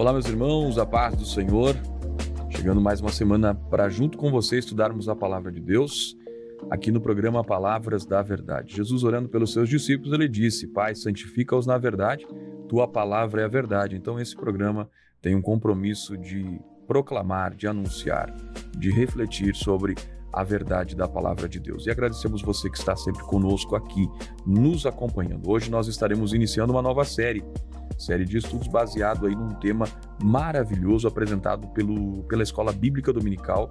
Olá, meus irmãos, a paz do Senhor. Chegando mais uma semana para, junto com você, estudarmos a Palavra de Deus, aqui no programa Palavras da Verdade. Jesus, orando pelos seus discípulos, ele disse: Pai, santifica-os na verdade, tua palavra é a verdade. Então, esse programa tem um compromisso de proclamar, de anunciar, de refletir sobre a verdade da Palavra de Deus. E agradecemos você que está sempre conosco aqui, nos acompanhando. Hoje nós estaremos iniciando uma nova série de estudos baseado aí num tema maravilhoso apresentado pela Escola Bíblica Dominical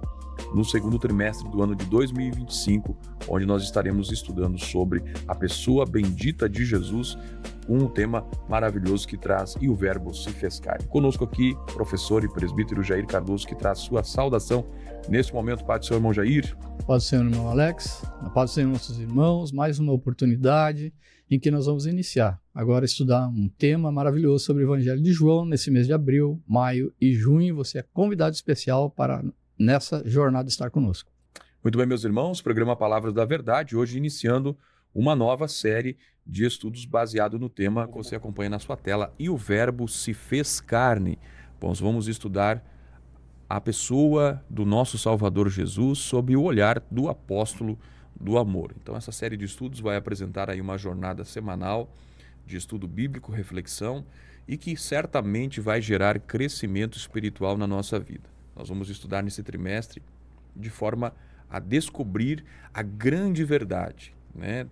no segundo trimestre do ano de 2025, onde nós estaremos estudando sobre a pessoa bendita de Jesus, um tema maravilhoso que traz "E o Verbo se fez carne". Conosco aqui, professor e presbítero Jair Cardoso, que traz sua saudação neste momento. Paz do Senhor, irmão Jair. Paz do Senhor, irmão Alex. A paz do Senhor, nossos irmãos. Mais uma oportunidade em que nós vamos iniciar agora a estudar um tema maravilhoso sobre o Evangelho de João nesse mês de abril, maio e junho. Você é convidado especial para nessa jornada estar conosco. Muito bem, meus irmãos, programa Palavras da Verdade, hoje iniciando uma nova série de estudos baseado no tema que você acompanha na sua tela, "E o Verbo se fez carne". Bom, nós vamos estudar a pessoa do nosso Salvador Jesus sob o olhar do apóstolo do amor. Então, essa série de estudos vai apresentar aí uma jornada semanal de estudo bíblico, reflexão, e que certamente vai gerar crescimento espiritual na nossa vida. Nós vamos estudar nesse trimestre de forma a descobrir a grande verdade,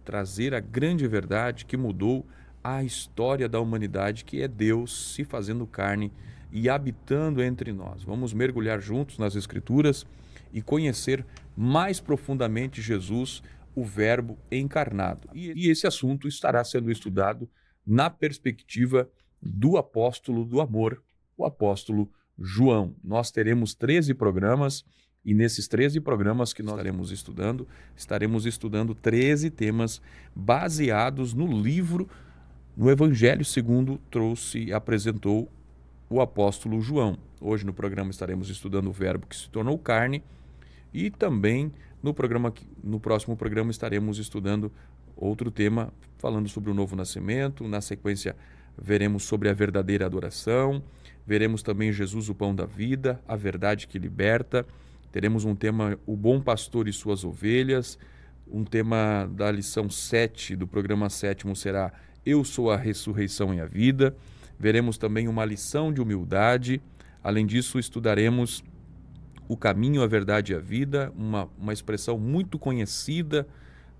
trazer a grande verdade que mudou a história da humanidade, que é Deus se fazendo carne e habitando entre nós. Vamos mergulhar juntos nas Escrituras e conhecer mais profundamente Jesus, o Verbo encarnado. E esse assunto estará sendo estudado na perspectiva do apóstolo do amor, o apóstolo João. Nós teremos 13 programas e nesses 13 programas que nós estaremos estudando 13 temas baseados no livro, no Evangelho segundo apresentou o apóstolo João. Hoje no programa estaremos estudando o Verbo que se tornou carne e também no próximo programa estaremos estudando outro tema falando sobre o novo nascimento. Na sequência veremos sobre a verdadeira adoração, veremos também Jesus, o pão da vida, a verdade que liberta. Teremos um tema, o bom pastor e suas ovelhas. Um tema da lição 7 do programa 7º será Eu sou a ressurreição e a vida. Veremos também uma lição de humildade. Além disso, estudaremos o caminho, a verdade e a vida, uma expressão muito conhecida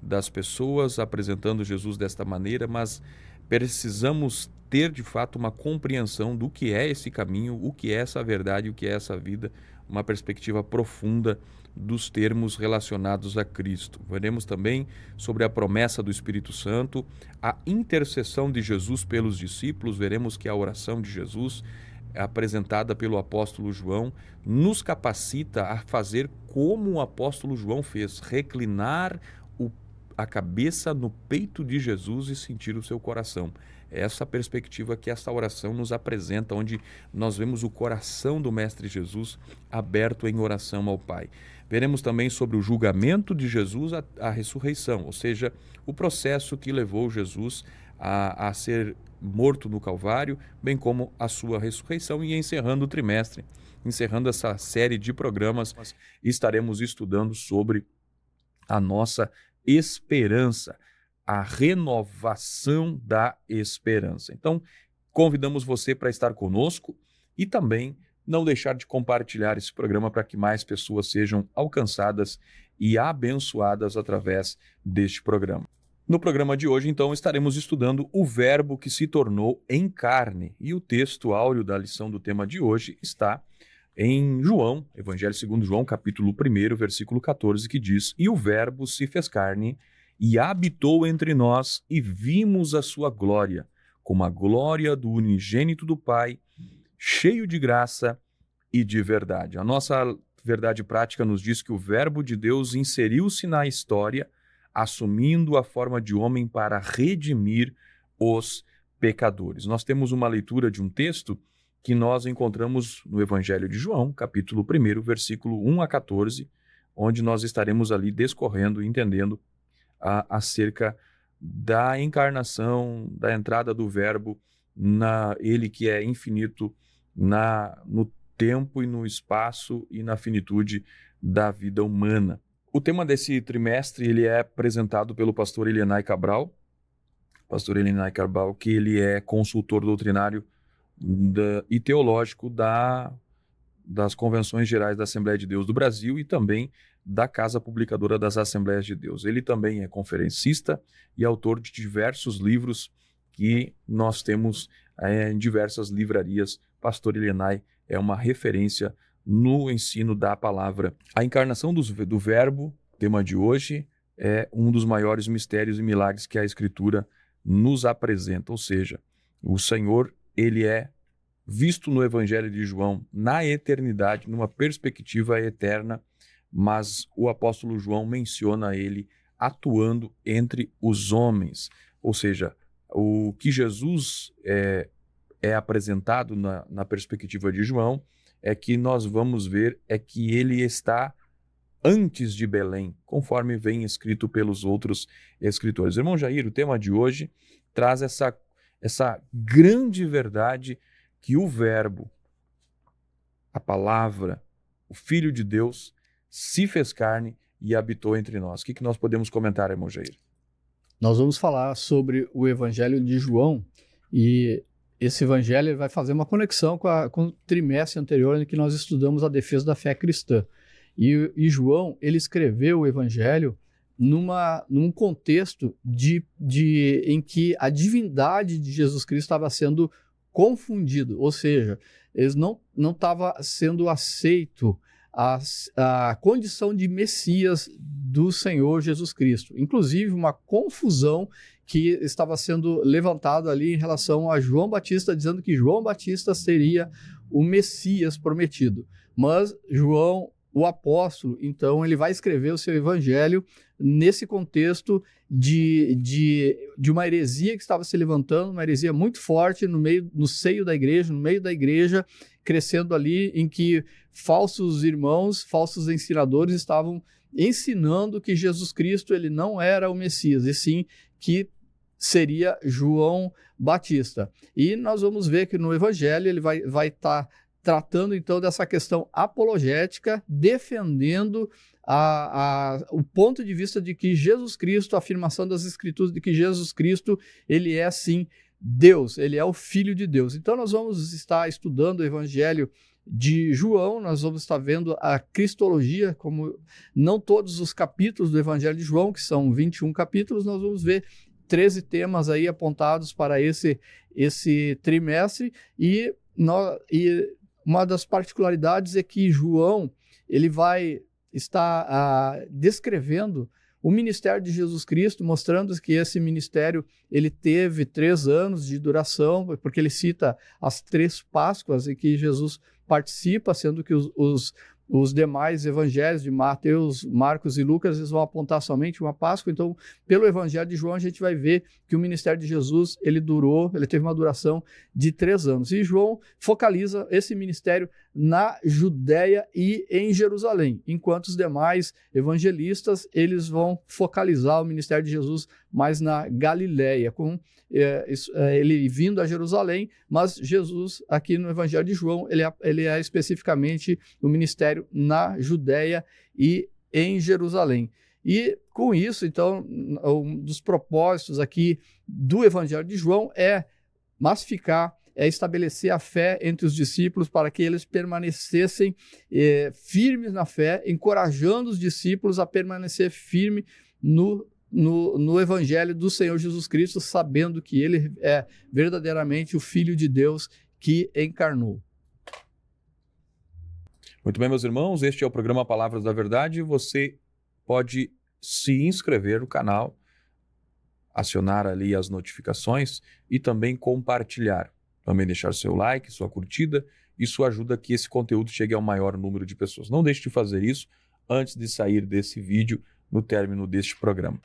das pessoas apresentando Jesus desta maneira, mas precisamos ter de fato uma compreensão do que é esse caminho, o que é essa verdade, o que é essa vida, uma perspectiva profunda dos termos relacionados a Cristo. Veremos também sobre a promessa do Espírito Santo, a intercessão de Jesus pelos discípulos. Veremos que a oração de Jesus, apresentada pelo apóstolo João, nos capacita a fazer como o apóstolo João fez, reclinar a cabeça no peito de Jesus e sentir o seu coração. Essa perspectiva que essa oração nos apresenta, onde nós vemos o coração do Mestre Jesus aberto em oração ao Pai. Veremos também sobre o julgamento de Jesus à ressurreição, ou seja, o processo que levou Jesus a ser morto no Calvário, bem como a sua ressurreição. E encerrando o trimestre, encerrando essa série de programas, estaremos estudando sobre a nossa esperança, a renovação da esperança. Então, convidamos você para estar conosco e também não deixar de compartilhar esse programa para que mais pessoas sejam alcançadas e abençoadas através deste programa. No programa de hoje, então, estaremos estudando o Verbo que se tornou em carne. E o texto áureo da lição do tema de hoje está em João, Evangelho segundo João, capítulo 1, versículo 14, que diz: "E o Verbo se fez carne e habitou entre nós, e vimos a sua glória, como a glória do unigênito do Pai, cheio de graça e de verdade." A nossa verdade prática nos diz que o Verbo de Deus inseriu-se na história, assumindo a forma de homem para redimir os pecadores. Nós temos uma leitura de um texto que nós encontramos no Evangelho de João, capítulo 1, versículo 1 a 14, onde nós estaremos ali discorrendo e entendendo acerca da encarnação, da entrada do Verbo, ele que é infinito no tempo e no espaço e na finitude da vida humana. O tema desse trimestre ele é apresentado pelo pastor Elianai Cabral, que ele é consultor doutrinário e teológico das Convenções Gerais da Assembleia de Deus do Brasil e também da Casa Publicadora das Assembleias de Deus. Ele também é conferencista e autor de diversos livros que nós temos em diversas livrarias. Pastor Elianai é uma referência no ensino da palavra. A encarnação do Verbo, tema de hoje, é um dos maiores mistérios e milagres que a Escritura nos apresenta. Ou seja, o Senhor, ele é visto no Evangelho de João na eternidade, numa perspectiva eterna, mas o apóstolo João menciona ele atuando entre os homens. Ou seja, o que Jesus é apresentado na perspectiva de João é que nós vamos ver é que ele está antes de Belém, conforme vem escrito pelos outros escritores. Irmão Jair, o tema de hoje traz essa grande verdade que o Verbo, a palavra, o Filho de Deus, se fez carne e habitou entre nós. O que nós podemos comentar, irmão Jair? Nós vamos falar sobre o Evangelho de João e esse Evangelho vai fazer uma conexão com o trimestre anterior em que nós estudamos a defesa da fé cristã. E João, ele escreveu o Evangelho num contexto em que a divindade de Jesus Cristo estava sendo confundido, ou seja, eles não estava sendo aceito a condição de Messias do Senhor Jesus Cristo. Inclusive, uma confusão que estava sendo levantada ali em relação a João Batista, dizendo que João Batista seria o Messias prometido. Mas João, o apóstolo, então, ele vai escrever o seu evangelho nesse contexto de uma heresia que estava se levantando, uma heresia muito forte no seio da igreja, no meio da igreja, crescendo ali, em que falsos irmãos, falsos ensinadores estavam ensinando que Jesus Cristo ele não era o Messias, e sim que seria João Batista. E nós vamos ver que no evangelho ele vai estar tratando então dessa questão apologética, defendendo o ponto de vista de que Jesus Cristo, a afirmação das Escrituras de que Jesus Cristo, ele é sim Deus, ele é o Filho de Deus. Então nós vamos estar estudando o Evangelho de João, nós vamos estar vendo a cristologia, como não todos os capítulos do Evangelho de João, que são 21 capítulos, nós vamos ver 13 temas aí apontados para esse trimestre, e uma das particularidades é que João ele vai estar descrevendo o ministério de Jesus Cristo, mostrando que esse ministério ele teve 3 anos de duração, porque ele cita as 3 Páscoas em que Jesus participa, sendo que os demais evangelhos de Mateus, Marcos e Lucas eles vão apontar somente uma Páscoa. Então, pelo Evangelho de João, a gente vai ver que o ministério de Jesus ele teve uma duração de 3 anos. E João focaliza esse ministério na Judéia e em Jerusalém, enquanto os demais evangelistas eles vão focalizar o ministério de Jesus mais na Galileia, com ele vindo a Jerusalém, mas Jesus, aqui no Evangelho de João, ele é especificamente o ministério na Judéia e em Jerusalém. E com isso, então, um dos propósitos aqui do Evangelho de João é massificar, é estabelecer a fé entre os discípulos para que eles permanecessem firmes na fé, encorajando os discípulos a permanecer firme no Evangelho do Senhor Jesus Cristo, sabendo que ele é verdadeiramente o Filho de Deus que encarnou. Muito bem, meus irmãos, este é o programa Palavras da Verdade. Você pode se inscrever no canal, acionar ali as notificações e também compartilhar. Também deixar seu like, sua curtida. Isso ajuda que esse conteúdo chegue ao maior número de pessoas. Não deixe de fazer isso antes de sair desse vídeo no término deste programa.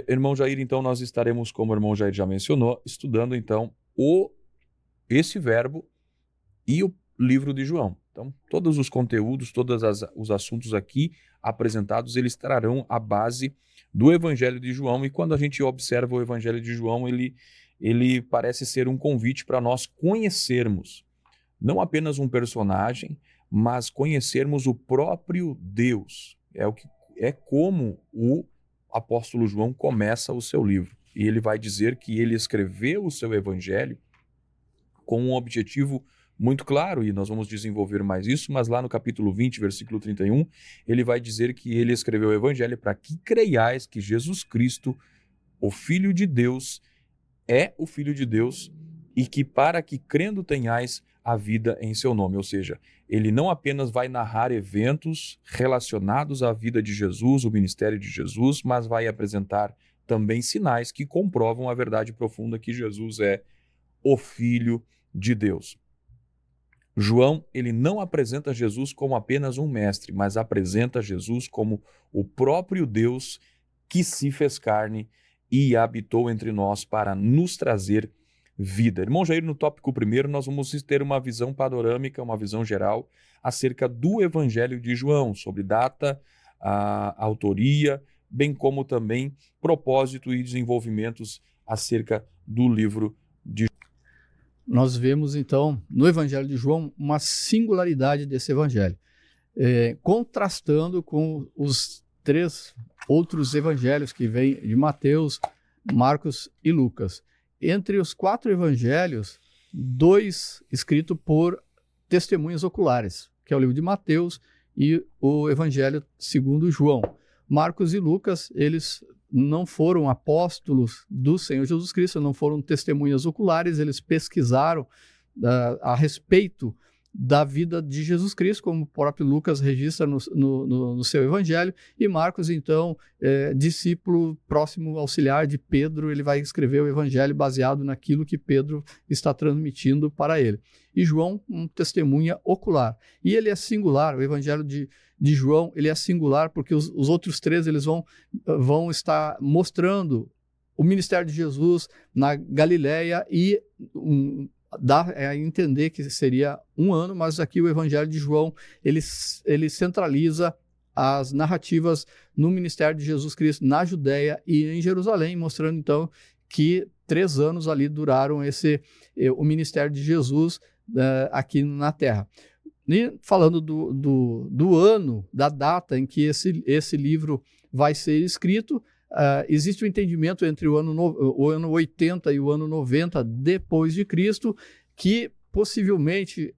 Irmão Jair, então nós estaremos, como o irmão Jair já mencionou, estudando então esse verbo e o livro de João. Então, todos os conteúdos, todos os assuntos aqui apresentados, eles trarão a base do Evangelho de João, e quando a gente observa o Evangelho de João, ele parece ser um convite para nós conhecermos não apenas um personagem, mas conhecermos o próprio Deus. É como o apóstolo João começa o seu livro. E ele vai dizer que ele escreveu o seu evangelho com um objetivo muito claro, e nós vamos desenvolver mais isso, mas lá no capítulo 20, versículo 31, ele vai dizer que ele escreveu o evangelho para que creiais que Jesus Cristo, o Filho de Deus, é o Filho de Deus, e que para que crendo tenhais a vida em seu nome. Ou seja, ele não apenas vai narrar eventos relacionados à vida de Jesus, o ministério de Jesus, mas vai apresentar também sinais que comprovam a verdade profunda que Jesus é o Filho de Deus. João, ele não apresenta Jesus como apenas um mestre, mas apresenta Jesus como o próprio Deus que se fez carne e habitou entre nós para nos trazer vida. Irmão Jair, no tópico primeiro, nós vamos ter uma visão panorâmica, uma visão geral acerca do Evangelho de João, sobre data, a autoria, bem como também propósito e desenvolvimentos acerca do livro de João. Nós vemos, então, no Evangelho de João, uma singularidade desse Evangelho, contrastando com os 3 outros evangelhos que vêm de Mateus, Marcos e Lucas. Entre os 4 evangelhos, 2 escritos por testemunhas oculares, que é o livro de Mateus e o Evangelho segundo João. Marcos e Lucas, eles não foram apóstolos do Senhor Jesus Cristo, não foram testemunhas oculares, eles pesquisaram a respeito da vida de Jesus Cristo, como o próprio Lucas registra no seu evangelho, e Marcos, então, discípulo próximo auxiliar de Pedro, ele vai escrever o evangelho baseado naquilo que Pedro está transmitindo para ele. E João, um testemunha ocular. E ele é singular, o evangelho de João, ele é singular porque os outros 3, eles vão estar mostrando o ministério de Jesus na Galileia e dá a entender que seria um ano, mas aqui o Evangelho de João, ele centraliza as narrativas no ministério de Jesus Cristo na Judéia e em Jerusalém, mostrando então que 3 anos ali duraram o ministério de Jesus aqui na Terra. E falando do ano, da data em que esse livro vai ser escrito, existe um entendimento entre o ano 80 e o ano 90 depois de Cristo, que possivelmente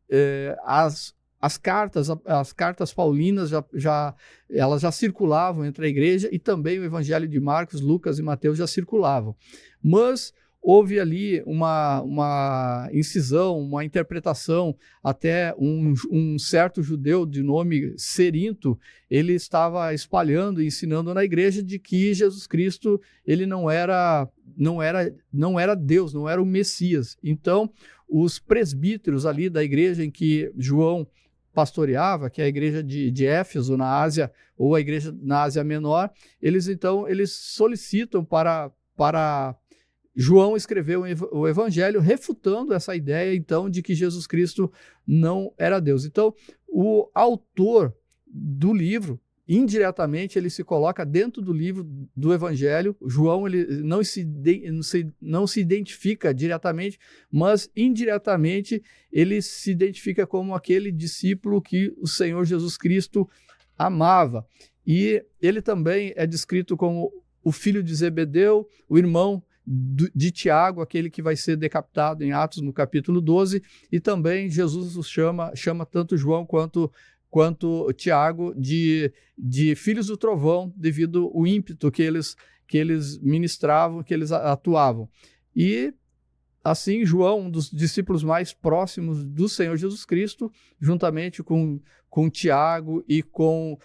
as cartas paulinas elas já circulavam entre a igreja, e também o evangelho de Marcos, Lucas e Mateus já circulavam. Mas houve ali uma incisão, uma interpretação, até um certo judeu de nome Cerinto, ele estava espalhando e ensinando na igreja de que Jesus Cristo, ele não era Deus, não era o Messias. Então, os presbíteros ali da igreja em que João pastoreava, que é a igreja de Éfeso, na Ásia, ou a igreja na Ásia Menor, eles solicitam para João escreveu o evangelho refutando essa ideia, então, de que Jesus Cristo não era Deus. Então, o autor do livro, indiretamente, ele se coloca dentro do livro do evangelho. João, ele não se identifica diretamente, mas indiretamente ele se identifica como aquele discípulo que o Senhor Jesus Cristo amava. E ele também é descrito como o filho de Zebedeu, o irmão de Tiago, aquele que vai ser decapitado em Atos no capítulo 12, e também Jesus os chama tanto João quanto Tiago de filhos do trovão, devido ao ímpeto que eles ministravam, que eles atuavam. E assim, João, um dos discípulos mais próximos do Senhor Jesus Cristo, juntamente com Tiago e com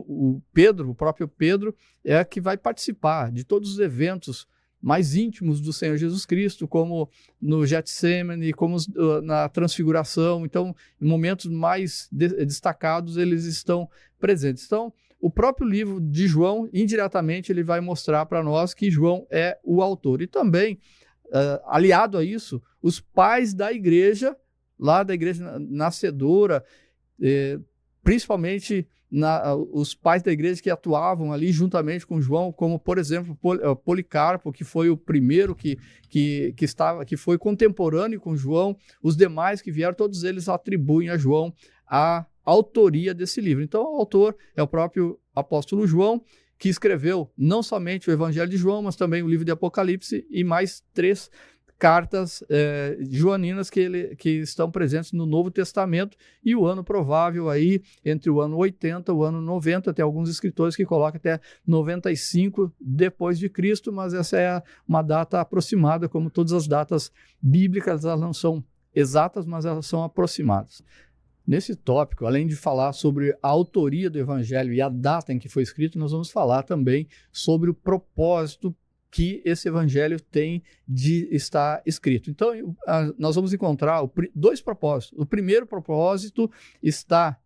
o Pedro, o próprio Pedro, é que vai participar de todos os eventos mais íntimos do Senhor Jesus Cristo, como no Getsemane, como na Transfiguração. Então, em momentos mais destacados, eles estão presentes. Então, o próprio livro de João, indiretamente, ele vai mostrar para nós que João é o autor. E também, aliado a isso, os pais da igreja, lá da igreja nascedora, principalmente os pais da igreja que atuavam ali juntamente com João, como, por exemplo, Policarpo, que foi o primeiro que foi contemporâneo com João. Os demais que vieram, todos eles atribuem a João a autoria desse livro. Então, o autor é o próprio apóstolo João, que escreveu não somente o Evangelho de João, mas também o livro de Apocalipse e mais 3 cartas joaninas que estão presentes no Novo Testamento, e o ano provável aí entre o ano 80 e o ano 90, tem alguns escritores que colocam até 95 depois de Cristo, mas essa é uma data aproximada, como todas as datas bíblicas, elas não são exatas, mas elas são aproximadas. Nesse tópico, além de falar sobre a autoria do Evangelho e a data em que foi escrito, nós vamos falar também sobre o propósito que esse Evangelho tem de estar escrito. Então, nós vamos encontrar 2 propósitos. O primeiro propósito está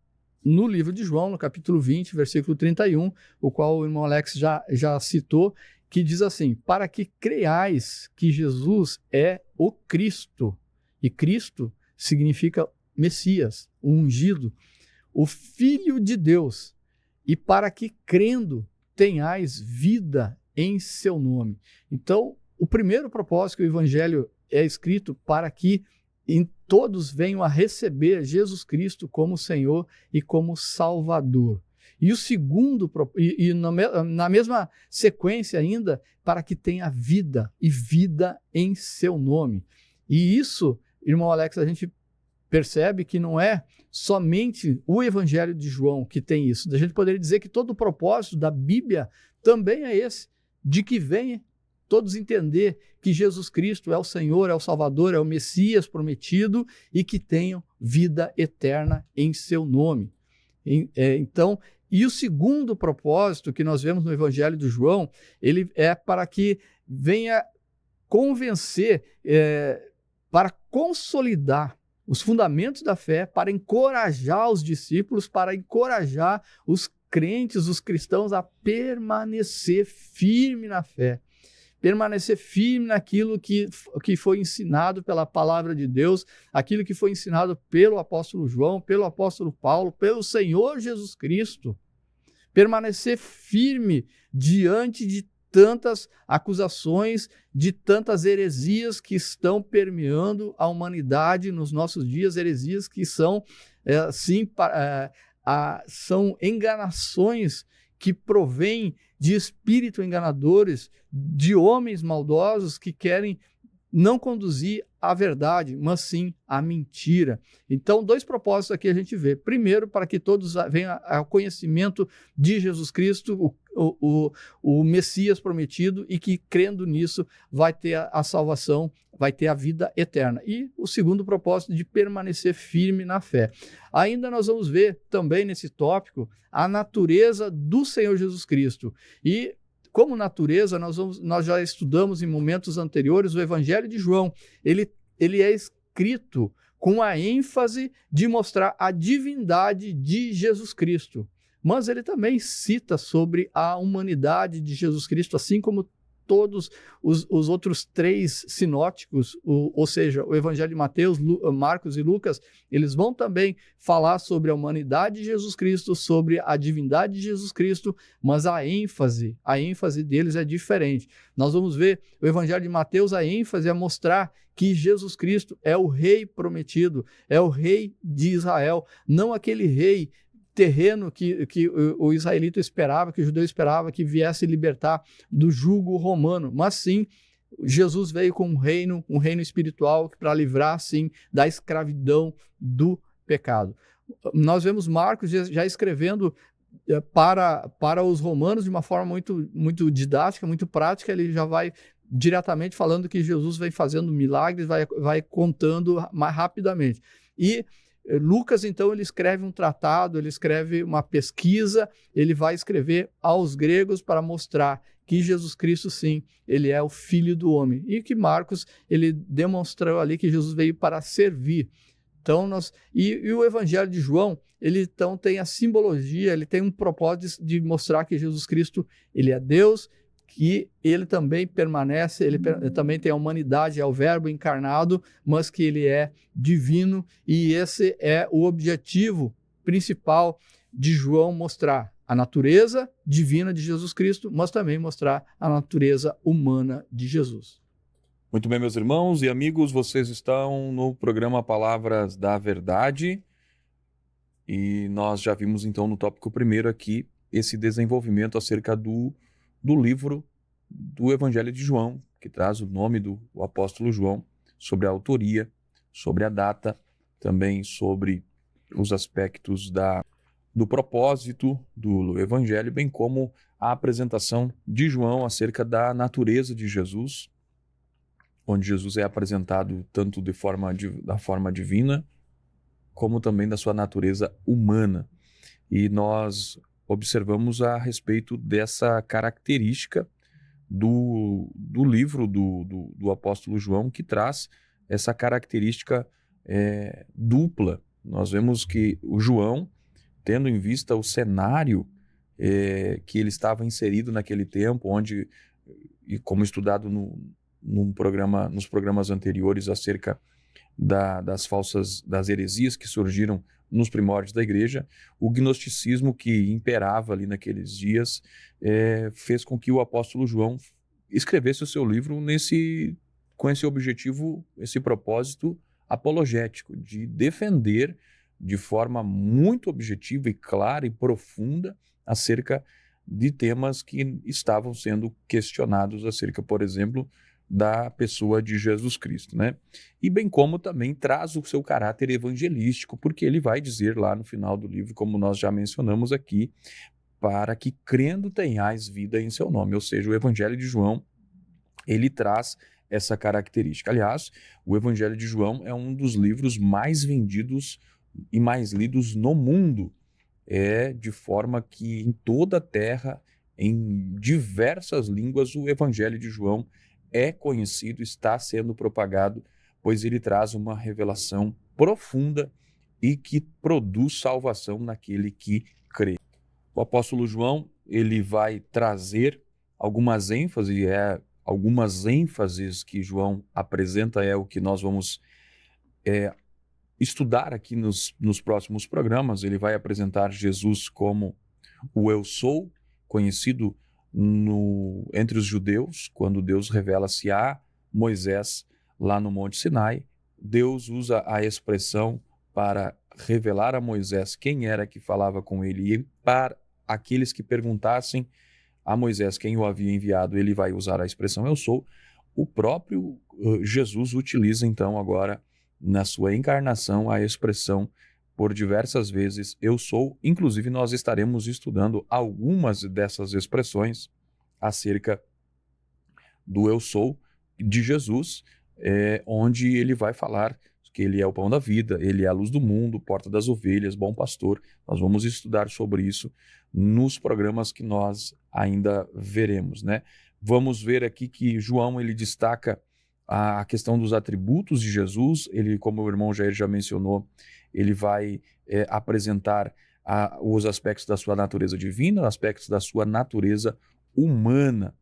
no livro de João, no capítulo 20, versículo 31, o qual o irmão Alex já citou, que diz assim: para que creiais que Jesus é o Cristo. E Cristo significa Messias, o ungido, o Filho de Deus, e para que crendo tenhais vida em seu nome. Então, o primeiro propósito que o Evangelho é escrito para que todos venham a receber Jesus Cristo como Senhor e como Salvador. E o segundo, na mesma sequência ainda, para que tenha vida, e vida em seu nome. E isso, irmão Alex, a gente percebe que não é somente o Evangelho de João que tem isso. A gente poderia dizer que todo o propósito da Bíblia também é esse, de que venha todos entender que Jesus Cristo é o Senhor, é o Salvador, é o Messias prometido e que tenham vida eterna em seu nome. Então, e o segundo propósito que nós vemos no Evangelho de João, ele é para que venha convencer, para consolidar os fundamentos da fé, para encorajar os discípulos, para encorajar os crentes, os cristãos a permanecer firme na fé, permanecer firme naquilo que foi ensinado pela palavra de Deus, aquilo que foi ensinado pelo apóstolo João, pelo apóstolo Paulo, pelo Senhor Jesus Cristo, permanecer firme diante de tantas acusações, de tantas heresias que estão permeando a humanidade nos nossos dias, heresias que são, são enganações que provêm de espíritos enganadores, de homens maldosos que querem não conduzir à verdade, mas sim à mentira. Então, 2 propósitos aqui a gente vê. Primeiro, para que todos venham ao conhecimento de Jesus Cristo, o Messias prometido, e que, crendo nisso, vai ter a salvação, vai ter a vida eterna. E o segundo propósito, de permanecer firme na fé. Ainda nós vamos ver também nesse tópico a natureza do Senhor Jesus Cristo. E como natureza, nós já estudamos em momentos anteriores o Evangelho de João. Ele é escrito com a ênfase de mostrar a divindade de Jesus Cristo. Mas ele também cita sobre a humanidade de Jesus Cristo, assim como todos os outros 3 sinóticos, ou seja, o Evangelho de Mateus, Marcos e Lucas, eles vão também falar sobre a humanidade de Jesus Cristo, sobre a divindade de Jesus Cristo, mas a ênfase deles é diferente. Nós vamos ver o Evangelho de Mateus, a ênfase é mostrar que Jesus Cristo é o rei prometido, é o rei de Israel, não aquele rei terreno que o israelita esperava, que o judeu esperava que viesse libertar do jugo romano, mas sim, Jesus veio com um reino espiritual para livrar, sim, da escravidão do pecado. Nós vemos Marcos já escrevendo para os romanos de uma forma muito, muito didática, muito prática. Ele já vai diretamente falando que Jesus vem fazendo milagres, vai contando mais rapidamente. E Lucas, então, ele escreve um tratado, ele escreve uma pesquisa, ele vai escrever aos gregos para mostrar que Jesus Cristo, sim, ele é o Filho do Homem. E que Marcos, ele demonstrou ali que Jesus veio para servir. Então, e o Evangelho de João, ele então tem a simbologia, ele tem um propósito de mostrar que Jesus Cristo, ele é Deus, que ele também permanece, ele também tem a humanidade, é o Verbo encarnado, mas que ele é divino, e esse é o objetivo principal de João mostrar a natureza divina de Jesus Cristo, mas também mostrar a natureza humana de Jesus. Muito bem, meus irmãos e amigos, vocês estão no programa Palavras da Verdade e nós já vimos então no tópico primeiro aqui esse desenvolvimento acerca do livro do Evangelho de João, que traz o nome do apóstolo João, sobre a autoria, sobre a data, também sobre os aspectos do propósito do Evangelho, bem como a apresentação de João acerca da natureza de Jesus, onde Jesus é apresentado tanto da forma divina, como também da sua natureza humana. E nós observamos a respeito dessa característica do livro do apóstolo João, que traz essa característica dupla. Nós vemos que o João, tendo em vista o cenário que ele estava inserido naquele tempo, onde, e como estudado nos programas anteriores acerca das heresias que surgiram nos primórdios da igreja, o gnosticismo que imperava ali naqueles dias fez com que o apóstolo João escrevesse o seu livro com esse objetivo, esse propósito apologético, de defender de forma muito objetiva e clara e profunda acerca de temas que estavam sendo questionados acerca, por exemplo, da pessoa de Jesus Cristo, né? E bem como também traz o seu caráter evangelístico, porque ele vai dizer lá no final do livro, como nós já mencionamos aqui, para que crendo tenhais vida em seu nome. Ou seja, o Evangelho de João, ele traz essa característica. Aliás, o Evangelho de João é um dos livros mais vendidos e mais lidos no mundo, de forma que em toda a terra, em diversas línguas, o Evangelho de João é conhecido, está sendo propagado, pois ele traz uma revelação profunda e que produz salvação naquele que crê. O apóstolo João, ele vai trazer algumas ênfases que João apresenta, é o que nós vamos estudar aqui nos próximos programas. Ele vai apresentar Jesus como o Eu Sou, conhecido entre os judeus, quando Deus revela-se a Moisés lá no Monte Sinai. Deus usa a expressão para revelar a Moisés quem era que falava com ele, e para aqueles que perguntassem a Moisés quem o havia enviado, ele vai usar a expressão Eu Sou. O próprio Jesus utiliza então agora na sua encarnação a expressão por diversas vezes Eu Sou. Inclusive nós estaremos estudando algumas dessas expressões acerca do Eu Sou de Jesus, onde ele vai falar que ele é o pão da vida, ele é a luz do mundo, porta das ovelhas, bom pastor. Nós vamos estudar sobre isso nos programas que nós ainda veremos, né? Vamos ver aqui que João, ele destaca a questão dos atributos de Jesus. Ele, como o irmão Jair já mencionou, ele vai apresentar os aspectos da sua natureza divina, aspectos da sua natureza humana.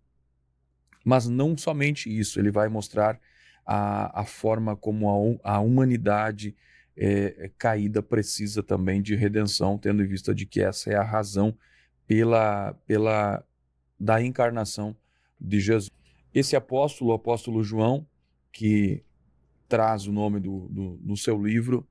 Mas não somente isso, ele vai mostrar a forma como a humanidade caída precisa também de redenção, tendo em vista de que essa é a razão da encarnação de Jesus. Esse apóstolo, o apóstolo João, que traz o nome no seu livro,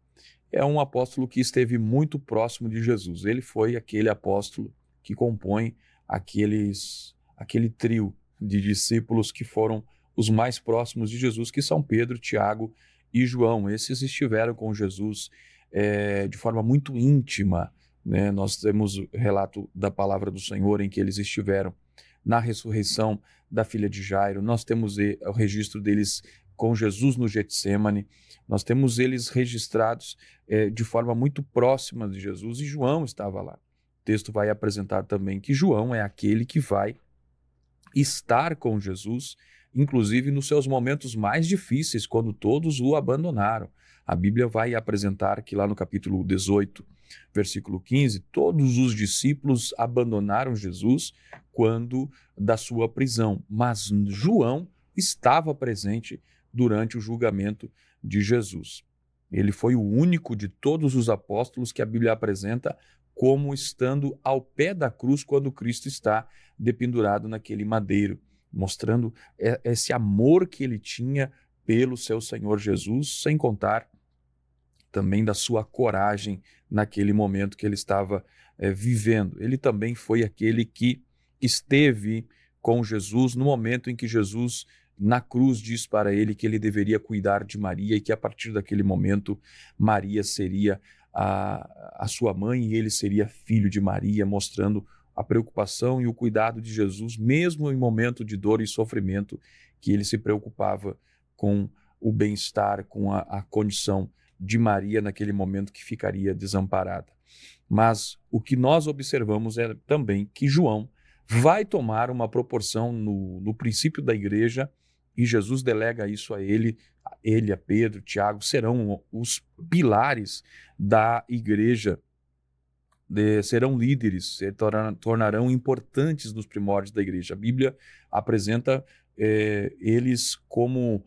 é um apóstolo que esteve muito próximo de Jesus. Ele foi aquele apóstolo que compõe aquele trio de discípulos que foram os mais próximos de Jesus, que são Pedro, Tiago e João. Esses estiveram com Jesus de forma muito íntima, né? Nós temos o relato da palavra do Senhor em que eles estiveram na ressurreição da filha de Jairo. Nós temos o registro deles com Jesus no Getsêmani. Nós temos eles registrados de forma muito próxima de Jesus, e João estava lá. O texto vai apresentar também que João é aquele que vai estar com Jesus, inclusive nos seus momentos mais difíceis, quando todos o abandonaram. A Bíblia vai apresentar que lá no capítulo 18, versículo 15, todos os discípulos abandonaram Jesus quando da sua prisão, mas João estava presente durante o julgamento de Jesus. Ele foi o único de todos os apóstolos que a Bíblia apresenta como estando ao pé da cruz quando Cristo está dependurado naquele madeiro, mostrando esse amor que ele tinha pelo seu Senhor Jesus, sem contar também da sua coragem naquele momento que ele estava vivendo. Ele também foi aquele que esteve com Jesus no momento em que Jesus, na cruz, diz para ele que ele deveria cuidar de Maria e que a partir daquele momento Maria seria a sua mãe e ele seria filho de Maria, mostrando a preocupação e o cuidado de Jesus, mesmo em momento de dor e sofrimento, que ele se preocupava com o bem-estar, com a condição de Maria naquele momento que ficaria desamparada. Mas o que nós observamos é também que João vai tomar uma proporção no princípio da igreja e Jesus delega isso a ele, a Pedro, Tiago, serão os pilares da igreja, serão líderes, se tornarão importantes nos primórdios da igreja. A Bíblia apresenta eles como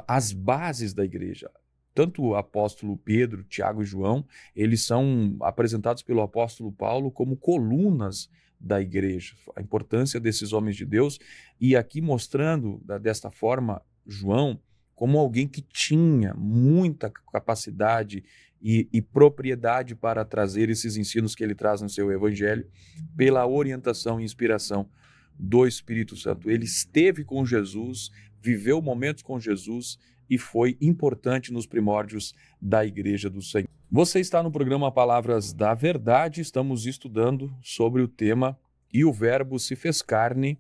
as bases da igreja. Tanto o apóstolo Pedro, Tiago e João, eles são apresentados pelo apóstolo Paulo como colunas da igreja, a importância desses homens de Deus, e aqui mostrando desta forma João como alguém que tinha muita capacidade e propriedade para trazer esses ensinos que ele traz no seu evangelho, pela orientação e inspiração do Espírito Santo. Ele esteve com Jesus, viveu momentos com Jesus e foi importante nos primórdios da Igreja do Senhor. Você está no programa Palavras da Verdade, estamos estudando sobre o tema "E o Verbo se fez carne".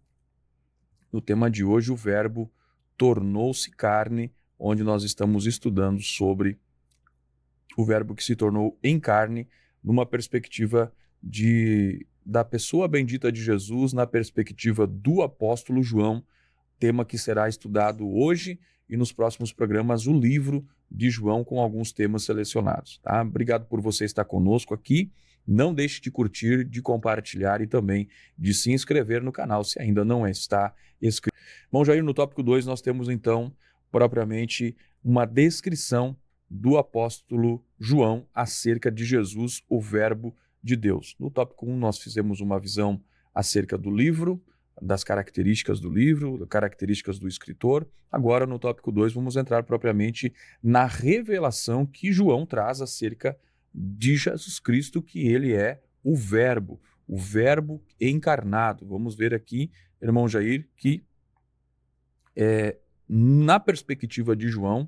No tema de hoje, o Verbo tornou-se carne, onde nós estamos estudando sobre o Verbo que se tornou em carne, numa perspectiva da pessoa bendita de Jesus, na perspectiva do apóstolo João, tema que será estudado hoje e nos próximos programas, o livro de João com alguns temas selecionados. Tá? Obrigado por você estar conosco aqui. Não deixe de curtir, de compartilhar e também de se inscrever no canal se ainda não está inscrito. Bom, Jair, no tópico 2 nós temos então propriamente uma descrição do apóstolo João acerca de Jesus, o Verbo de Deus. No tópico 1 nós fizemos uma visão acerca do livro, das características do livro, das características do escritor. Agora, no tópico 2, vamos entrar propriamente na revelação que João traz acerca de Jesus Cristo, que ele é o Verbo encarnado. Vamos ver aqui, irmão Jair, que na perspectiva de João,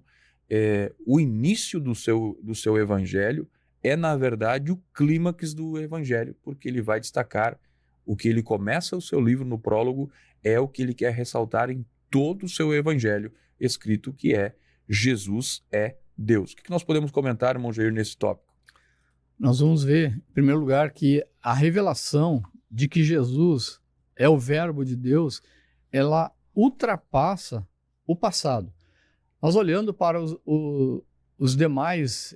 o início do seu evangelho é, na verdade, o clímax do evangelho, porque ele vai destacar o que ele começa o seu livro no prólogo, é o que ele quer ressaltar em todo o seu evangelho escrito, que é Jesus é Deus. O que nós podemos comentar, irmão Jair, nesse tópico? Nós vamos ver, em primeiro lugar, que a revelação de que Jesus é o Verbo de Deus, ela ultrapassa o passado. Nós olhando para os demais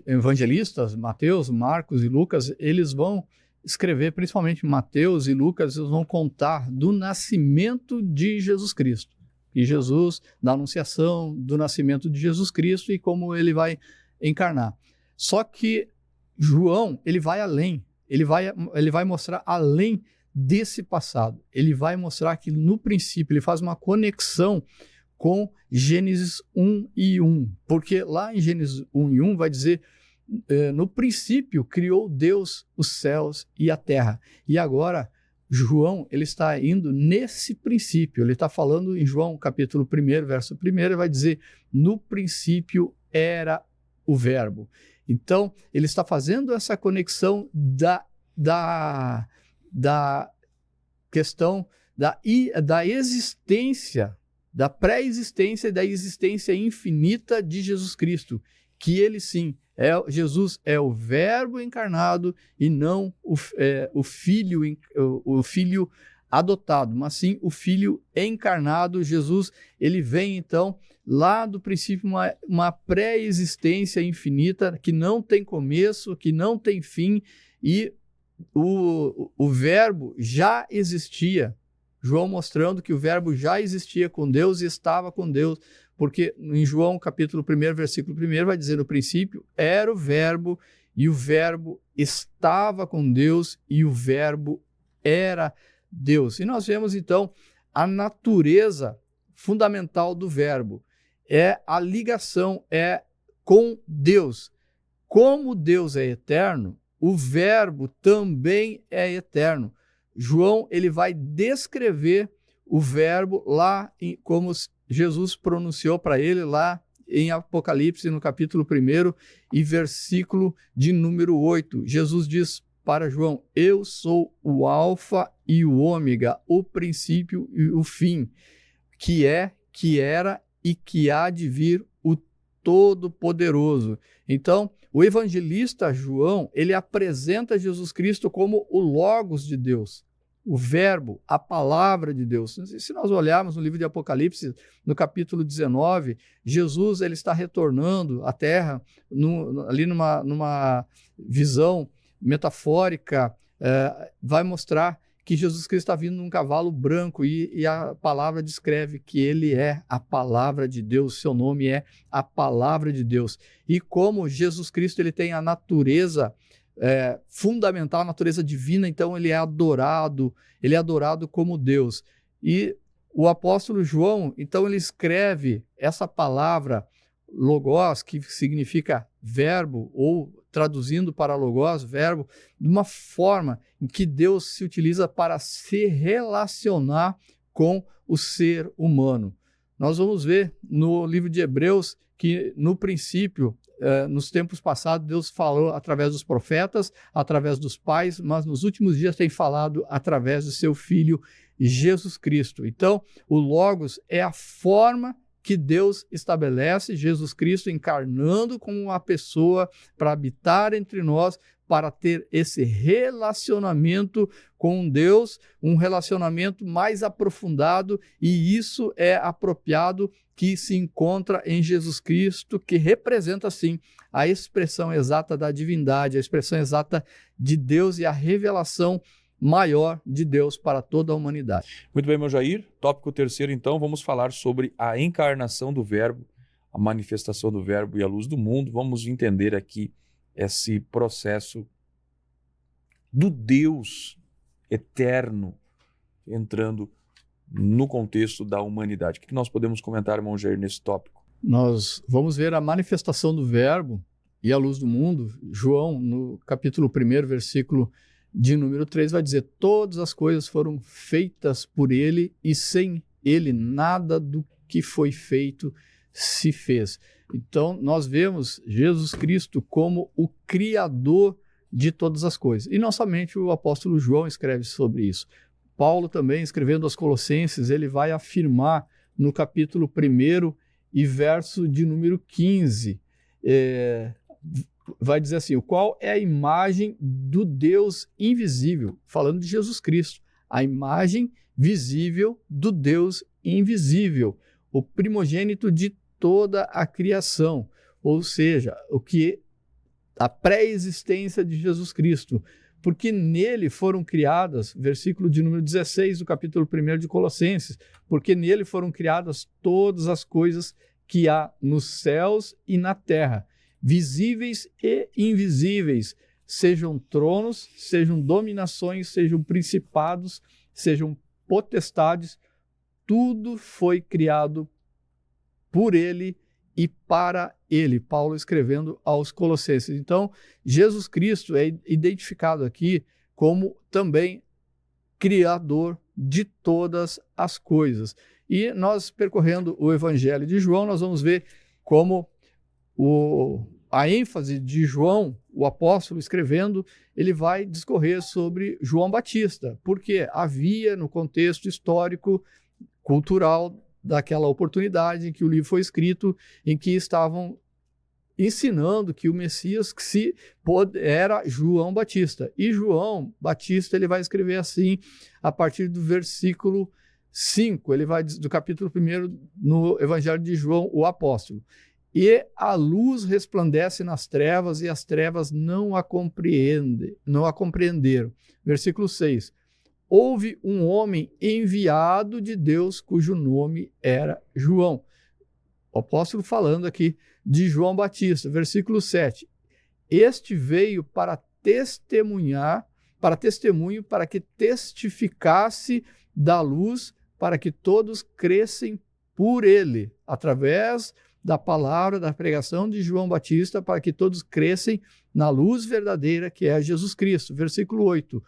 evangelistas, Mateus, Marcos e Lucas, eles vão escrever, principalmente Mateus e Lucas, eles vão contar do nascimento de Jesus Cristo. E Jesus, da anunciação do nascimento de Jesus Cristo e como ele vai encarnar. Só que João, ele vai além, ele vai mostrar além desse passado. Ele vai mostrar que no princípio, ele faz uma conexão com Gênesis 1 e 1, porque lá em Gênesis 1 e 1 vai dizer: no princípio criou Deus os céus e a terra. E agora João, ele está indo nesse princípio, ele está falando em João capítulo 1, verso 1, ele vai dizer: no princípio era o Verbo. Então ele está fazendo essa conexão da questão da existência, da pré-existência e da existência infinita de Jesus Cristo, que ele sim, Jesus é o Verbo encarnado e não o filho adotado, mas sim o Filho encarnado. Jesus, ele vem então lá do princípio, uma pré-existência infinita que não tem começo, que não tem fim, e o Verbo já existia. João mostrando que o Verbo já existia com Deus e estava com Deus, porque em João capítulo 1, versículo 1, vai dizer: no princípio era o Verbo, e o Verbo estava com Deus, e o Verbo era Deus. E nós vemos, então, a natureza fundamental do Verbo. É a ligação, é com Deus. Como Deus é eterno, o Verbo também é eterno. João, ele vai descrever o Verbo lá, como Jesus pronunciou para ele lá em Apocalipse, no capítulo 1 e versículo de número 8. Jesus diz para João: eu sou o Alfa e o Ômega, o princípio e o fim, que é, que era e que há de vir, o Todo-Poderoso. Então, o evangelista João, ele apresenta Jesus Cristo como o Logos de Deus, o Verbo, a Palavra de Deus. Se nós olharmos no livro de Apocalipse, no capítulo 19, Jesus ele está retornando à Terra, ali numa visão metafórica, vai mostrar que Jesus Cristo está vindo num cavalo branco e a palavra descreve que ele é a palavra de Deus, seu nome é a palavra de Deus. E como Jesus Cristo ele tem a natureza fundamental, a natureza divina, então ele é adorado como Deus. E o apóstolo João, então ele escreve essa palavra logos, que significa verbo, ou traduzindo para logos, verbo, de uma forma em que Deus se utiliza para se relacionar com o ser humano. Nós vamos ver no livro de Hebreus que no princípio, nos tempos passados, Deus falou através dos profetas, através dos pais, mas nos últimos dias tem falado através do seu Filho Jesus Cristo. Então, o Logos é a forma que Deus estabelece, Jesus Cristo encarnando como uma pessoa para habitar entre nós, para ter esse relacionamento com Deus, um relacionamento mais aprofundado, e isso é apropriado que se encontra em Jesus Cristo, que representa, sim, a expressão exata da divindade, a expressão exata de Deus e a revelação maior de Deus para toda a humanidade. Muito bem, meu Jair. Tópico 3º, então, vamos falar sobre a encarnação do Verbo, a manifestação do Verbo e a luz do mundo. Vamos entender aqui esse processo do Deus eterno entrando no contexto da humanidade. O que nós podemos comentar, irmão Jair, nesse tópico? Nós vamos ver a manifestação do Verbo e a luz do mundo. João, no capítulo 1, versículo de número 3, vai dizer: todas as coisas foram feitas por ele, e sem ele nada do que foi feito se fez. Então, nós vemos Jesus Cristo como o Criador de todas as coisas. E não somente o apóstolo João escreve sobre isso. Paulo também, escrevendo aos Colossenses, ele vai afirmar no capítulo 1 e verso de número 15, vai dizer assim: o qual é a imagem do Deus invisível, falando de Jesus Cristo, a imagem visível do Deus invisível, o primogênito de toda a criação, ou seja, a pré-existência de Jesus Cristo, porque nele foram criadas, versículo de número 16 do capítulo 1 de Colossenses, porque nele foram criadas todas as coisas que há nos céus e na terra, visíveis e invisíveis, sejam tronos, sejam dominações, sejam principados, sejam potestades, tudo foi criado por ele e para ele. Paulo escrevendo aos Colossenses. Então, Jesus Cristo é identificado aqui como também Criador de todas as coisas. E nós, percorrendo o Evangelho de João, nós vamos ver como a ênfase de João, o apóstolo escrevendo, ele vai discorrer sobre João Batista, porque havia no contexto histórico, cultural daquela oportunidade em que o livro foi escrito, em que estavam ensinando que o Messias era João Batista. E João Batista ele vai escrever assim, a partir do versículo 5, ele vai do capítulo 1 no Evangelho de João, o apóstolo. E a luz resplandece nas trevas, e as trevas não a compreenderam. Versículo 6. Houve um homem enviado de Deus, cujo nome era João. O apóstolo falando aqui de João Batista. Versículo 7. este veio para testemunhar, para testemunho, para que testificasse da luz, para que todos crescem por ele, através da palavra, da pregação de João Batista, para que todos crescem na luz verdadeira que é Jesus Cristo. Versículo 8.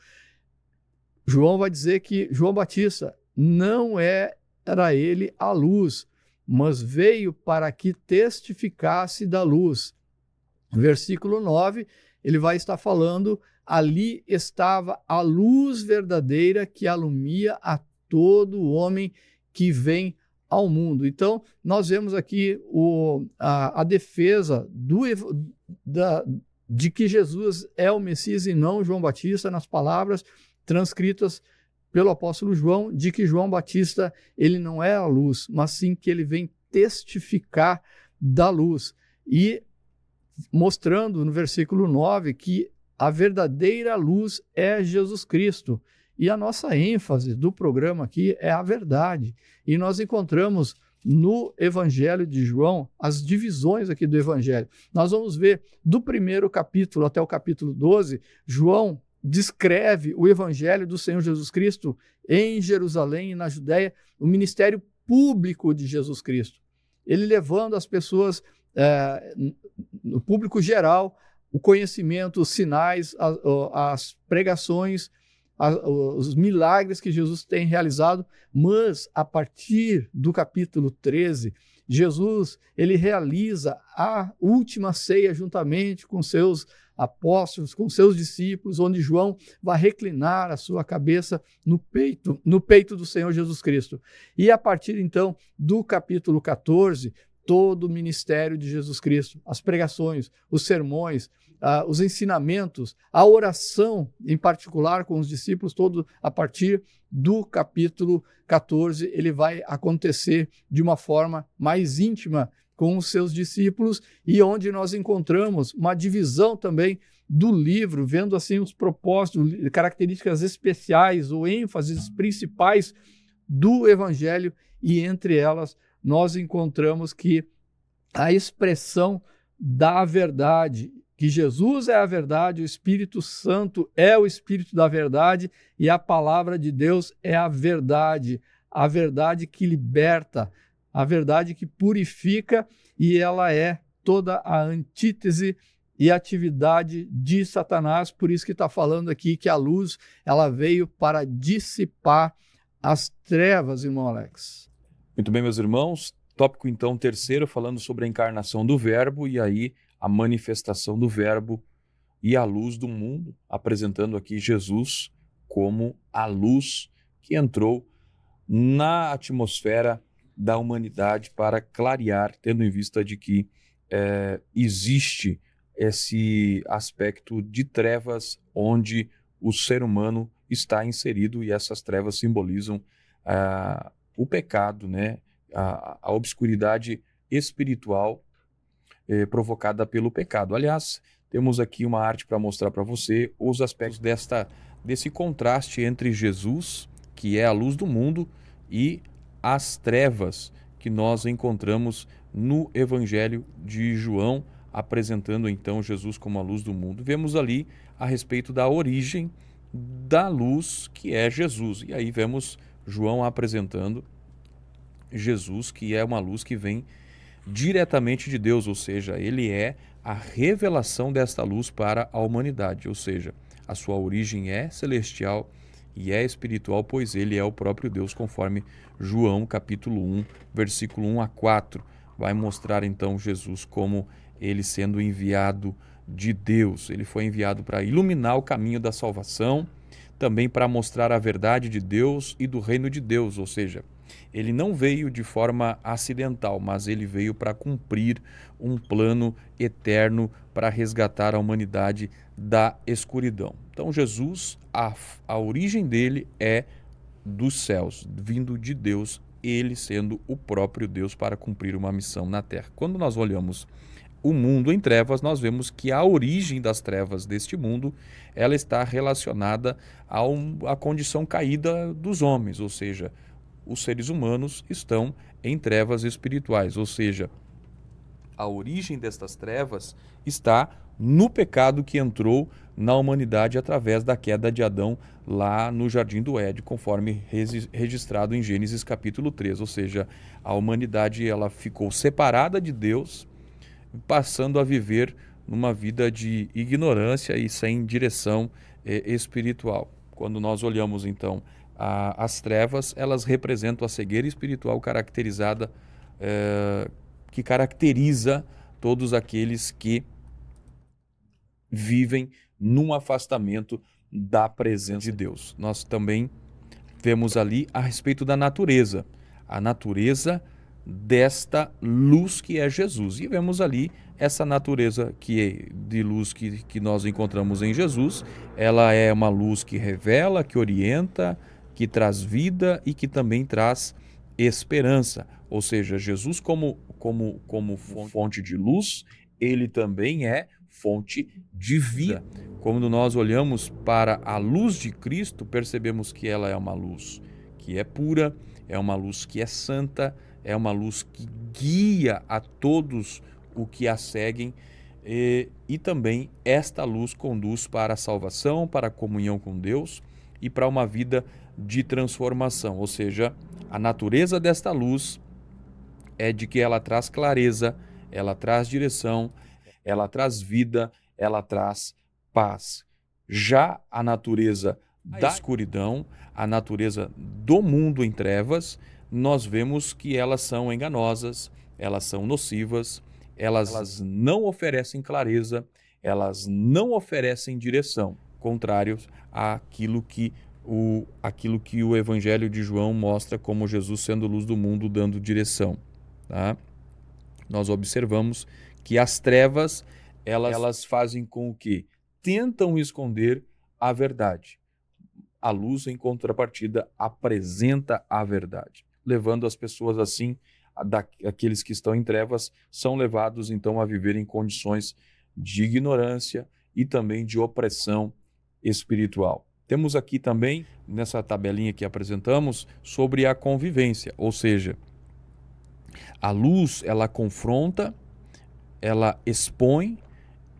João vai dizer que João Batista não era ele a luz, mas veio para que testificasse da luz. Versículo 9, ele vai estar falando, ali estava a luz verdadeira que alumia a todo homem que vem ao mundo. Então, nós vemos aqui a defesa de que Jesus é o Messias e não João Batista, nas palavras transcritas pelo apóstolo João, de que João Batista ele não é a luz, mas sim que ele vem testificar da luz. E mostrando no versículo 9 que a verdadeira luz é Jesus Cristo. E a nossa ênfase do programa aqui é a verdade. E nós encontramos no Evangelho de João as divisões aqui do Evangelho. Nós vamos ver do primeiro capítulo até o capítulo 12, João descreve o Evangelho do Senhor Jesus Cristo em Jerusalém e na Judéia, o ministério público de Jesus Cristo. Ele levando as pessoas, no público geral, o conhecimento, os sinais, as pregações, os milagres que Jesus tem realizado, mas a partir do capítulo 13, Jesus ele realiza a última ceia juntamente com seus apóstolos, com seus discípulos, onde João vai reclinar a sua cabeça no peito do Senhor Jesus Cristo. E a partir então do capítulo 14, todo o ministério de Jesus Cristo, as pregações, os sermões, os ensinamentos, a oração em particular com os discípulos, todo a partir do capítulo 14, ele vai acontecer de uma forma mais íntima com os seus discípulos, e onde nós encontramos uma divisão também do livro, vendo assim os propósitos, características especiais ou ênfases principais do Evangelho, e entre elas nós encontramos que a expressão da verdade, que Jesus é a verdade, o Espírito Santo é o Espírito da verdade e a palavra de Deus é a verdade que liberta, a verdade que purifica, e ela é toda a antítese e atividade de Satanás. Por isso que está falando aqui que a luz ela veio para dissipar as trevas, irmão Alex. Muito bem, meus irmãos. Tópico, então, terceiro, falando sobre a encarnação do Verbo e aí a manifestação do Verbo e a luz do mundo, apresentando aqui Jesus como a luz que entrou na atmosfera da humanidade para clarear, tendo em vista de que existe esse aspecto de trevas onde o ser humano está inserido, e essas trevas simbolizam o pecado, né? A obscuridade espiritual provocada pelo pecado. Aliás, temos aqui uma arte para mostrar para você os aspectos desse contraste entre Jesus, que é a luz do mundo, e as trevas que nós encontramos no Evangelho de João, apresentando então Jesus como a luz do mundo. Vemos ali a respeito da origem da luz que é Jesus. E aí vemos João apresentando Jesus, que é uma luz que vem diretamente de Deus, ou seja, ele é a revelação desta luz para a humanidade, ou seja, a sua origem é celestial e é espiritual, pois ele é o próprio Deus, conforme João capítulo 1, versículo 1 a 4. Vai mostrar então Jesus como ele sendo enviado de Deus. Ele foi enviado para iluminar o caminho da salvação, também para mostrar a verdade de Deus e do reino de Deus, ou seja, ele não veio de forma acidental, mas ele veio para cumprir um plano eterno para resgatar a humanidade da escuridão. Então Jesus, a origem dele é dos céus, vindo de Deus, ele sendo o próprio Deus para cumprir uma missão na terra. Quando nós olhamos o mundo em trevas, nós vemos que a origem das trevas deste mundo, ela está relacionada à condição caída dos homens, ou seja, os seres humanos estão em trevas espirituais, ou seja, a origem destas trevas está no pecado que entrou na humanidade através da queda de Adão lá no Jardim do Éden, conforme registrado em Gênesis capítulo 3. Ou seja, a humanidade ela ficou separada de Deus, passando a viver numa vida de ignorância e sem direção espiritual. Quando nós olhamos então as trevas, elas representam a cegueira espiritual caracterizada, que caracteriza todos aqueles que vivem num afastamento da presença de Deus. Nós também vemos ali a respeito da natureza, a natureza desta luz que é Jesus. E vemos ali essa natureza de luz que nós encontramos em Jesus. Ela é uma luz que revela, que orienta, que traz vida e que também traz esperança. Ou seja, Jesus como fonte de luz, ele também é fonte de vida. Quando nós olhamos para a luz de Cristo, percebemos que ela é uma luz que é pura, é uma luz que é santa, é uma luz que guia a todos o que a seguem, e também esta luz conduz para a salvação, para a comunhão com Deus e para uma vida de transformação. Ou seja, a natureza desta luz é de que ela traz clareza, ela traz direção, ela traz vida, ela traz paz. Já a natureza da escuridão, a natureza do mundo em trevas, nós vemos que elas são enganosas, elas são nocivas, elas não oferecem clareza, elas não oferecem direção, contrários àquilo que o Evangelho de João mostra como Jesus sendo luz do mundo, dando direção. Tá? Nós observamos que as trevas, elas fazem com que tentam esconder a verdade. A luz, em contrapartida, apresenta a verdade, levando as pessoas assim, aqueles que estão em trevas, são levados então a viver em condições de ignorância e também de opressão espiritual. Temos aqui também, nessa tabelinha que apresentamos, sobre a convivência, ou seja, a luz, ela confronta, ela expõe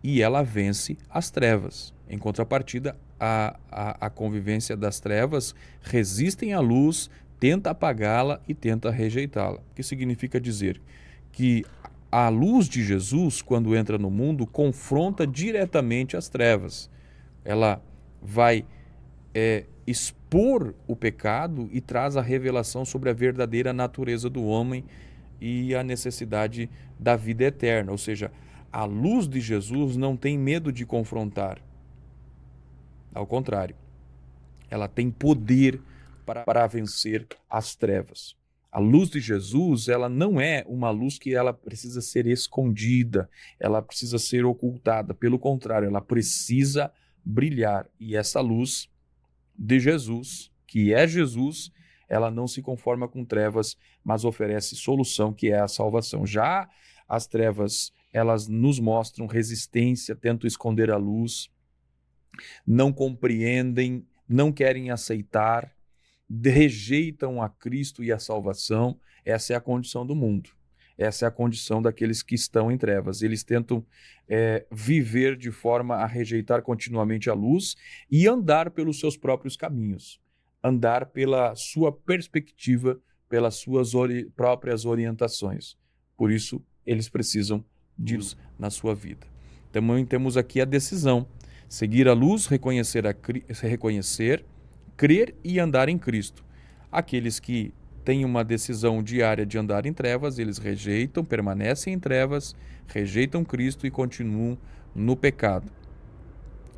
e ela vence as trevas. Em contrapartida, a convivência das trevas resistem à luz, tenta apagá-la e tenta rejeitá-la. O que significa dizer que a luz de Jesus, quando entra no mundo, confronta diretamente as trevas. Ela vai expor o pecado e traz a revelação sobre a verdadeira natureza do homem e a necessidade da vida eterna. Ou seja, a luz de Jesus não tem medo de confrontar. Ao contrário, ela tem poder para vencer as trevas. A luz de Jesus, ela não é uma luz que ela precisa ser escondida, ela precisa ser ocultada. Pelo contrário, ela precisa brilhar. E essa luz de Jesus, que é Jesus, ela não se conforma com trevas, mas oferece solução, que é a salvação. Já as trevas, elas nos mostram resistência, tentam esconder a luz, não compreendem, não querem aceitar, rejeitam a Cristo e a salvação. Essa é a condição do mundo. Essa é a condição daqueles que estão em trevas. Eles tentam viver de forma a rejeitar continuamente a luz e andar pelos seus próprios caminhos, andar pela sua perspectiva, pelas suas próprias orientações. Por isso, eles precisam de luz na sua vida. Também temos aqui a decisão: seguir a luz, reconhecer, crer e andar em Cristo. Aqueles que têm uma decisão diária de andar em trevas, eles rejeitam, permanecem em trevas, rejeitam Cristo e continuam no pecado.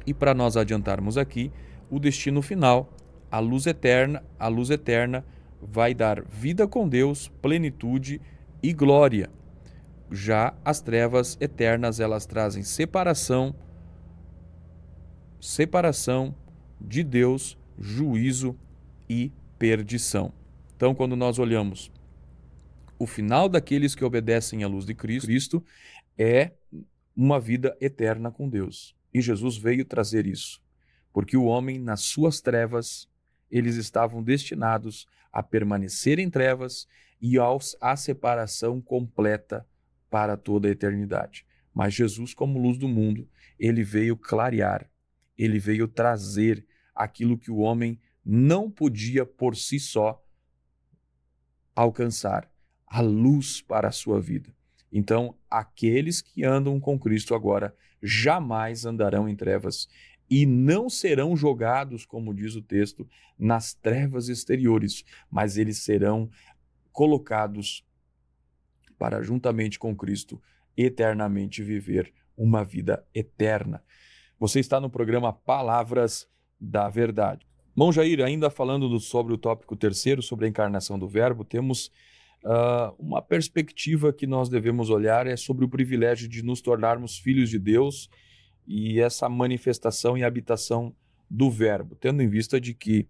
E para nós adiantarmos aqui, o destino final, a luz eterna vai dar vida com Deus, plenitude e glória. Já as trevas eternas, elas trazem separação de Deus, juízo e perdição. Então, quando nós olhamos o final daqueles que obedecem à luz de Cristo, é uma vida eterna com Deus. E Jesus veio trazer isso, porque o homem, nas suas trevas, eles estavam destinados a permanecer em trevas e à separação completa para toda a eternidade. Mas Jesus, como luz do mundo, ele veio clarear, ele veio trazer aquilo que o homem não podia por si só alcançar, a luz para a sua vida. Então, aqueles que andam com Cristo agora jamais andarão em trevas e não serão jogados, como diz o texto, nas trevas exteriores, mas eles serão colocados para, juntamente com Cristo, eternamente viver uma vida eterna. Você está no programa Palavras da Verdade. Irmão Jair, ainda falando sobre o tópico terceiro, sobre a encarnação do Verbo, temos uma perspectiva que nós devemos olhar, é sobre o privilégio de nos tornarmos filhos de Deus e essa manifestação e habitação do Verbo, tendo em vista de que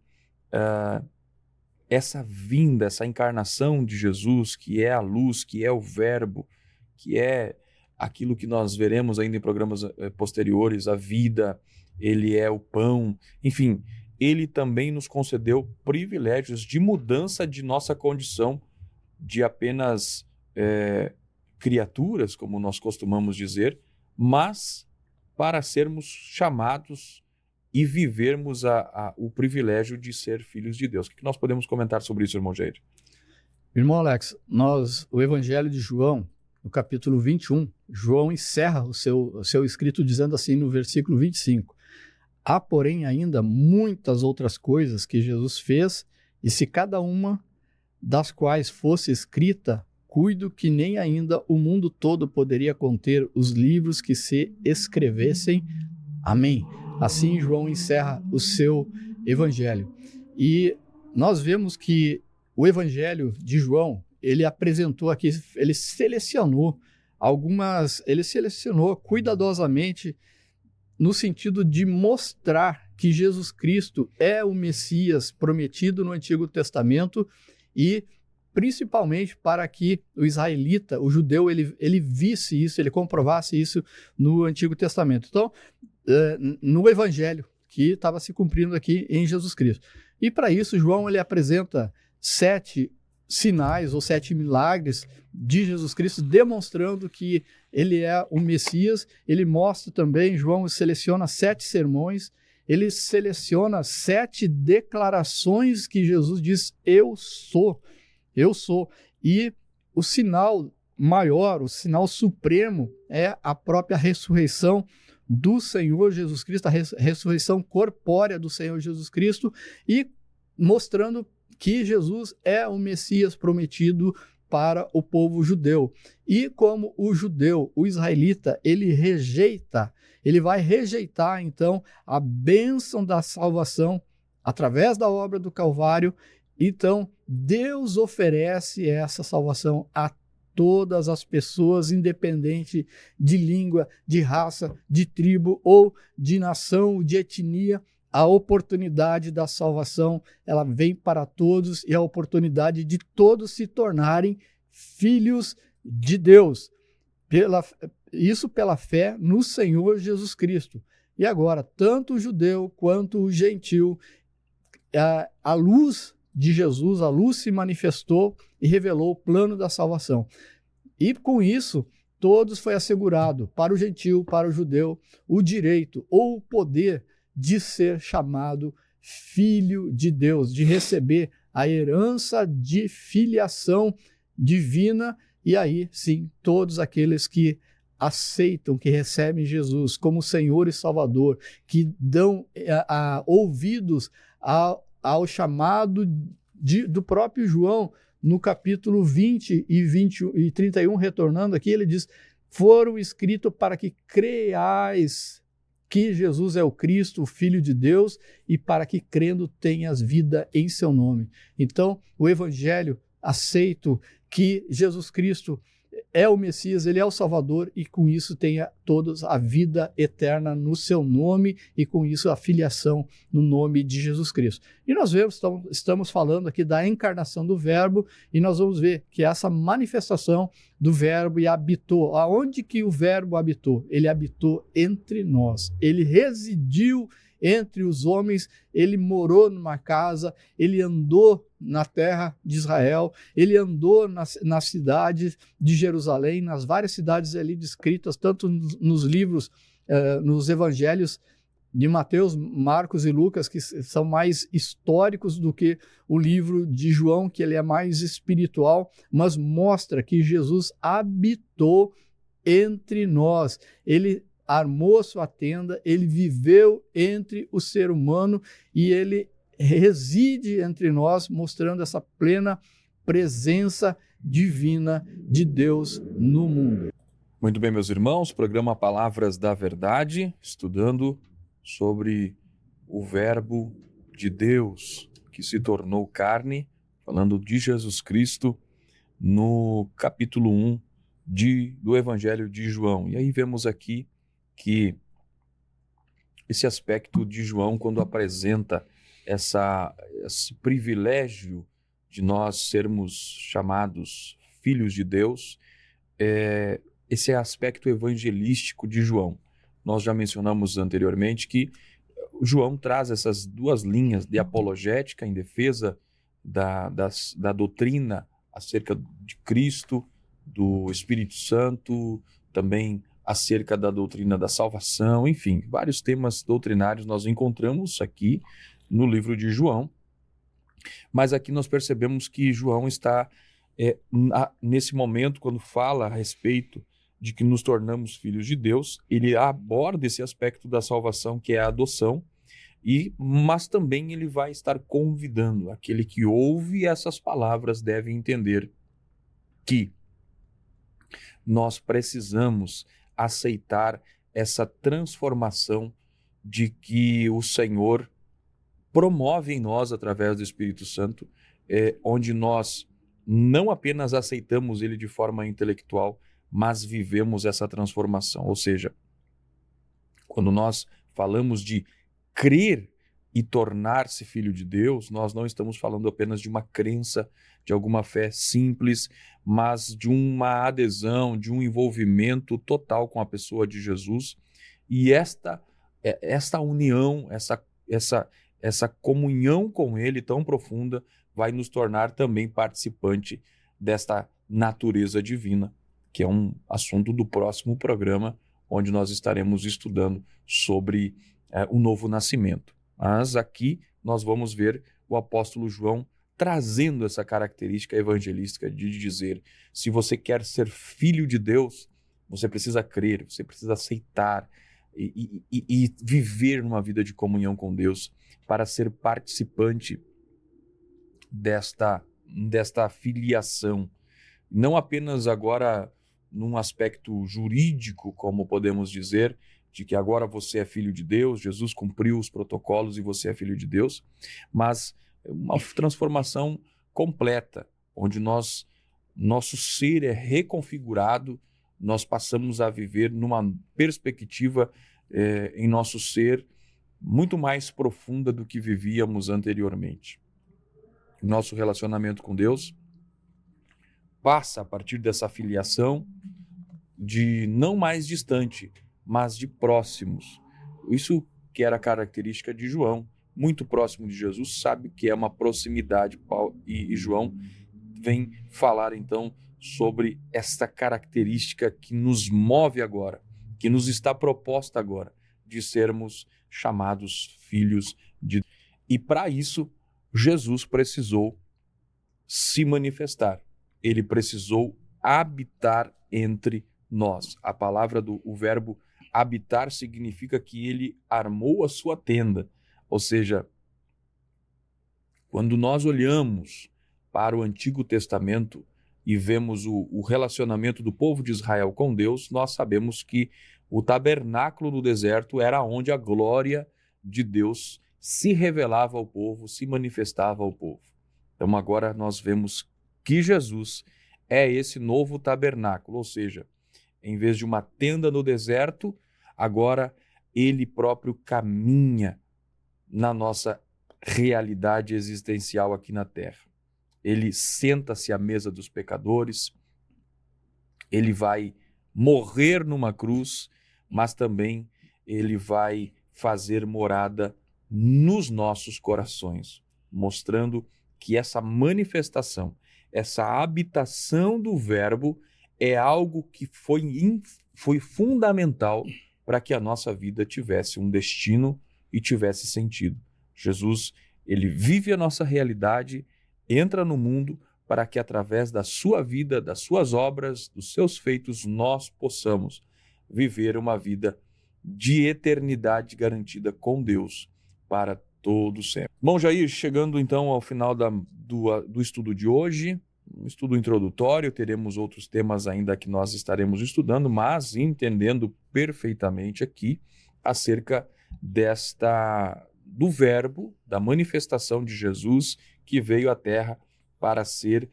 essa vinda, essa encarnação de Jesus, que é a luz, que é o Verbo, que é aquilo que nós veremos ainda em programas posteriores, a vida, ele é o pão, enfim, ele também nos concedeu privilégios de mudança de nossa condição de apenas criaturas, como nós costumamos dizer, mas para sermos chamados e vivermos o privilégio de ser filhos de Deus. O que nós podemos comentar sobre isso, irmão Jair? Irmão Alex, o Evangelho de João, no capítulo 21, João encerra o seu escrito dizendo assim no versículo 25: há, porém, ainda muitas outras coisas que Jesus fez, e se cada uma das quais fosse escrita, cuido que nem ainda o mundo todo poderia conter os livros que se escrevessem. Amém. Assim João encerra o seu evangelho. E nós vemos que o evangelho de João, ele apresentou aqui, ele selecionou cuidadosamente no sentido de mostrar que Jesus Cristo é o Messias prometido no Antigo Testamento e principalmente para que o israelita, o judeu, ele visse isso, ele comprovasse isso no Antigo Testamento. Então, no Evangelho que estava se cumprindo aqui em Jesus Cristo. E para isso, João ele apresenta 7 sinais ou 7 milagres de Jesus Cristo, demonstrando que ele é o Messias. Ele mostra também, João seleciona 7 sermões, ele seleciona 7 declarações que Jesus diz: eu sou. E o sinal maior, o sinal supremo é a própria ressurreição do Senhor Jesus Cristo, a ressurreição corpórea do Senhor Jesus Cristo, e mostrando que Jesus é o Messias prometido para o povo judeu. E como o judeu, o israelita, ele vai rejeitar então a bênção da salvação através da obra do Calvário. Então, Deus oferece essa salvação a todas as pessoas, independente de língua, de raça, de tribo ou de nação, de etnia. A oportunidade da salvação, ela vem para todos, e a oportunidade de todos se tornarem filhos de Deus. Isso pela fé no Senhor Jesus Cristo. E agora, tanto o judeu quanto o gentil, a luz de Jesus, a luz se manifestou e revelou o plano da salvação. E com isso, todos foi assegurado, para o gentil, para o judeu, o direito ou o poder de ser chamado filho de Deus, de receber a herança de filiação divina. E aí, sim, todos aqueles que aceitam, que recebem Jesus como Senhor e Salvador, que dão ouvidos ao chamado do próprio João, no capítulo 20 e 31, retornando aqui, ele diz: foram escritos para que creiais que Jesus é o Cristo, o Filho de Deus, e para que crendo tenhas vida em seu nome. Então, o Evangelho aceita que Jesus Cristo é o Messias, ele é o Salvador, e com isso tenha todos a vida eterna no seu nome, e com isso a filiação no nome de Jesus Cristo. E nós estamos falando aqui da encarnação do Verbo, e nós vamos ver que essa manifestação do Verbo e habitou. Aonde que o Verbo habitou? Ele habitou entre nós, ele residiu entre os homens, ele morou numa casa, ele andou na terra de Israel, ele andou nas cidades de Jerusalém, nas várias cidades ali descritas, tanto nos livros, nos evangelhos de Mateus, Marcos e Lucas, que são mais históricos do que o livro de João, que ele é mais espiritual, mas mostra que Jesus habitou entre nós. Ele armou sua tenda, ele viveu entre o ser humano e ele reside entre nós, mostrando essa plena presença divina de Deus no mundo. Muito bem, meus irmãos, programa Palavras da Verdade, estudando sobre o Verbo de Deus que se tornou carne, falando de Jesus Cristo, no capítulo 1 do Evangelho de João. E aí vemos aqui que esse aspecto de João, quando apresenta esse privilégio de nós sermos chamados filhos de Deus, esse é aspecto evangelístico de João. Nós já mencionamos anteriormente que João traz essas duas linhas de apologética em defesa da doutrina acerca de Cristo, do Espírito Santo, também acerca da doutrina da salvação, enfim, vários temas doutrinários nós encontramos aqui no livro de João, mas aqui nós percebemos que João está, nesse momento, quando fala a respeito de que nos tornamos filhos de Deus, ele aborda esse aspecto da salvação, que é a adoção, mas também ele vai estar convidando aquele que ouve essas palavras deve entender que nós precisamos aceitar essa transformação de que o Senhor promove em nós através do Espírito Santo, onde nós não apenas aceitamos ele de forma intelectual, mas vivemos essa transformação. Ou seja, quando nós falamos de crer e tornar-se filho de Deus, nós não estamos falando apenas de uma crença, de alguma fé simples, mas de uma adesão, de um envolvimento total com a pessoa de Jesus. E esta união, essa comunhão com Ele tão profunda vai nos tornar também participante desta natureza divina, que é um assunto do próximo programa, onde nós estaremos estudando sobre o novo nascimento. Mas aqui nós vamos ver o apóstolo João trazendo essa característica evangelística de dizer: se você quer ser filho de Deus, você precisa crer, você precisa aceitar e viver numa vida de comunhão com Deus para ser participante desta filiação. Não apenas agora num aspecto jurídico, como podemos dizer, de que agora você é filho de Deus, Jesus cumpriu os protocolos e você é filho de Deus, mas uma transformação completa, onde nosso ser é reconfigurado, nós passamos a viver numa perspectiva em nosso ser muito mais profunda do que vivíamos anteriormente. Nosso relacionamento com Deus passa a partir dessa filiação de não mais distante, mas de próximos. Isso que era a característica de João, muito próximo de Jesus, sabe que é uma proximidade, e João vem falar então sobre esta característica que nos move agora, que nos está proposta agora, de sermos chamados filhos de Deus. E para isso, Jesus precisou se manifestar, ele precisou habitar entre nós. A palavra o verbo habitar significa que ele armou a sua tenda, ou seja, quando nós olhamos para o Antigo Testamento e vemos o relacionamento do povo de Israel com Deus, nós sabemos que o tabernáculo no deserto era onde a glória de Deus se revelava ao povo, se manifestava ao povo. Então agora nós vemos que Jesus é esse novo tabernáculo, ou seja, em vez de uma tenda no deserto, agora ele próprio caminha na nossa realidade existencial aqui na terra. Ele senta-se à mesa dos pecadores, ele vai morrer numa cruz, mas também ele vai fazer morada nos nossos corações, mostrando que essa manifestação, essa habitação do Verbo é algo que foi fundamental para que a nossa vida tivesse um destino e tivesse sentido. Jesus, ele vive a nossa realidade, entra no mundo para que através da sua vida, das suas obras, dos seus feitos, nós possamos viver uma vida de eternidade garantida com Deus para todo sempre. Bom, Jair, chegando então ao final do estudo de hoje, um estudo introdutório, teremos outros temas ainda que nós estaremos estudando, mas entendendo perfeitamente aqui acerca do Verbo, da manifestação de Jesus que veio à Terra para ser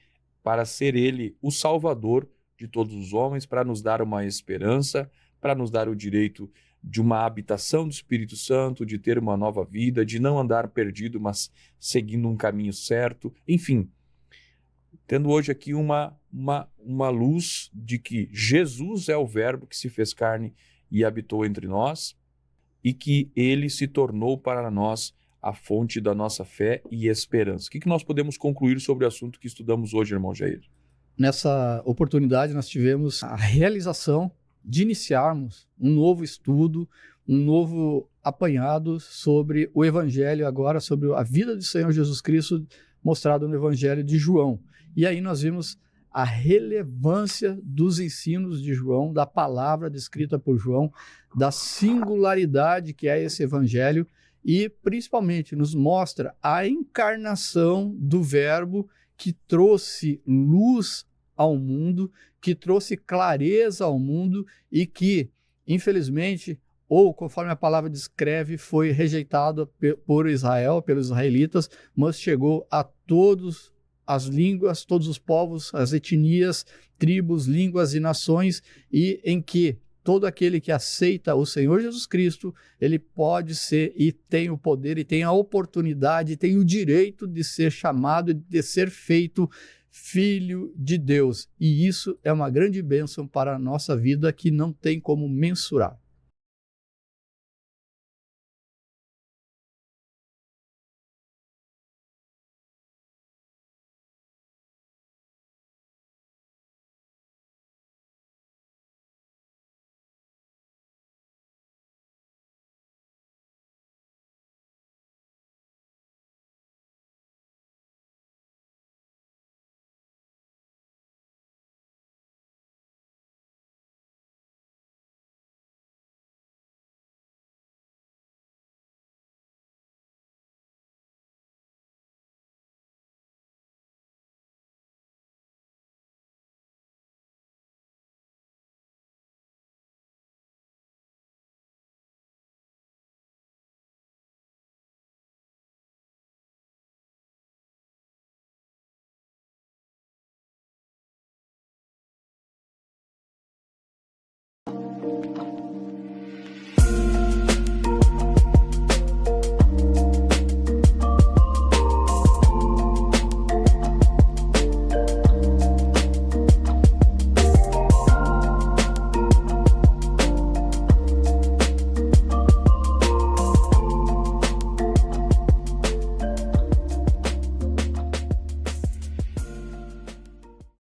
Ele o Salvador de todos os homens, para nos dar uma esperança, para nos dar o direito de uma habitação do Espírito Santo, de ter uma nova vida, de não andar perdido, mas seguindo um caminho certo. Enfim, tendo hoje aqui uma luz de que Jesus é o Verbo que se fez carne e habitou entre nós, e que ele se tornou para nós a fonte da nossa fé e esperança. O que nós podemos concluir sobre o assunto que estudamos hoje, irmão Jair? Nessa oportunidade, nós tivemos a realização de iniciarmos um novo estudo, um novo apanhado sobre o Evangelho, agora sobre a vida do Senhor Jesus Cristo, mostrado no Evangelho de João. E aí nós vimos a relevância dos ensinos de João, da palavra descrita por João, da singularidade que é esse Evangelho, e principalmente nos mostra a encarnação do Verbo que trouxe luz ao mundo, que trouxe clareza ao mundo e que, infelizmente, ou conforme a palavra descreve, foi rejeitado por Israel, pelos israelitas, mas chegou a todas as línguas, todos os povos, as etnias, tribos, línguas e nações, e em que todo aquele que aceita o Senhor Jesus Cristo, ele pode ser e tem o poder e tem a oportunidade, tem o direito de ser chamado e de ser feito filho de Deus. E isso é uma grande bênção para a nossa vida que não tem como mensurar.